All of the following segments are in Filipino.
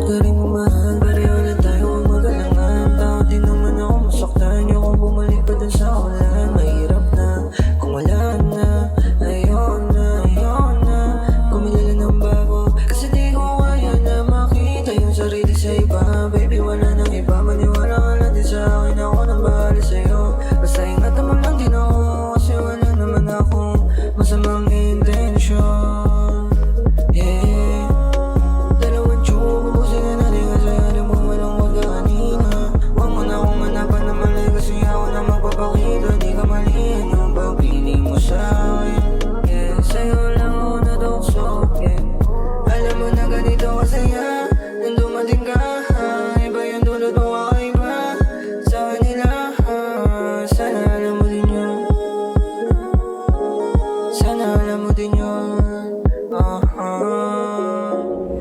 ka rin mamahal, pareho lang tayo ang magalangan. Tao din naman ako, masaktan niyo kung bumalik pa dun sa ulan. Mahirap na, kung wala na, ayun na, ayun na. Kumilala ng bago, kasi di ko kaya na makita yung sarili sa iba. Baby, wala nang iba, maniwala ka lang din sa akin, ako nang bahala sa'yo. Basta ingatan mo lang din ako, kasi wala naman akong masamang intensyon. Yeah, dalawang tsubo ko sila natin, kasi alam mo walang wag ka kanina. Huwag mo na akong hanapan na mali, kasi ako na magpapakita. Di ka malihan yung pagpili mo sa'kin. Yeah, sa'yo lang ako natukso. Yeah, alam mo na ganito kasaya nang dumating ka. Iba yung dulot mo, kakaiba sa kanila. Sana alam mo din yun, sana alam mo din yun.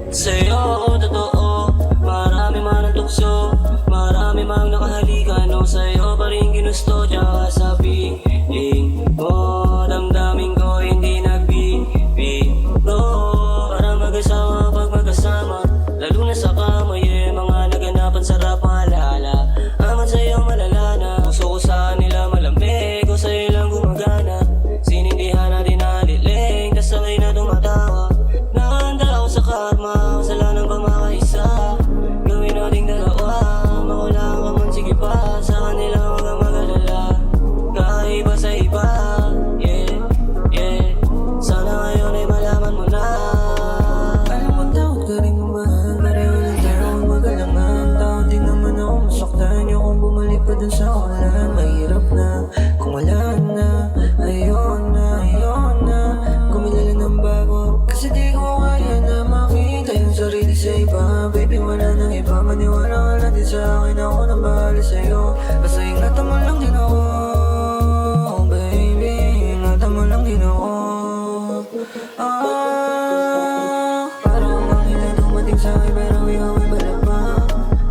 Sa'yo ako totoo, marami man ang tukso, marami mang nakahalikan, o sa'yo pa rin ginusto. Tsaka sa piling mo, damdamin ko hindi nagbibiro. Para mag-asawa pag mag-asama, lalo na sa kama, yeah. Mga naganapan sarap maalala, amat sa'yo malala na. Puso ko sa nila malamig, o sa'yo lang gumagana. Sinindihan natin naliling, tas sabay na tumatawa. Nahanda ako sa karma, kasalanan pa makaisa. Gawin nating dalawa, makulang ka man, sige pa. Sa kanila mga mag-alala, kakaiba sa iba. Yeah, yeah, sana ngayon ay malaman mo na. Alam mo takot ka rin mamahal, pareho lang tayo ang magalangan. Tao din naman ako, masaktan niyo kung bumalik pa dun sa ulan. Mahirap na, kung wala na, ayun na, ayun na. Kumilala ng bago, kasi di ko kaya na makita yung sarili sa iba. Baby, wala nang iba, maniwala ka lang din sa akin, ako nang bahala sa'yo. Basta ingatan mo lang din ako, baby, ingatan mo lang din ako. Parang ang hila dumating sa'kin, pero ikaw ay balik pa.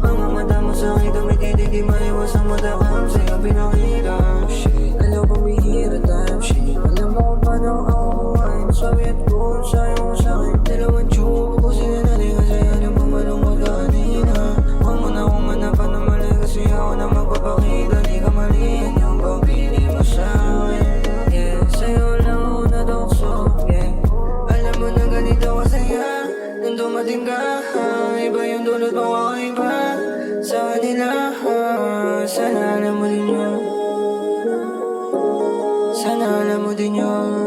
Mga mata mo sa'kin tumititi, di maiwas ang matakam. Sa'yo pinakihirap, shit, alam ko bihira time, shit. Alam mo kung paano ako kumain, sabi at kung sa'yo ko sa'kin. Dalawang tsubo ko sila natin, kasi alam mo malungkot ka kanina. Huwag mo na akong hanapan na mali, kasi ako na magpapakita. Di ka malihan yung pagpili mo sa'kin. Yeah, sa'yo lang ako natukso. Yeah, alam mo na ganito kasaya nang dumating ka. Iba yung dulot mo, kakaiba sa kanila. Sana alam mo din yun, sana alam mo din yun.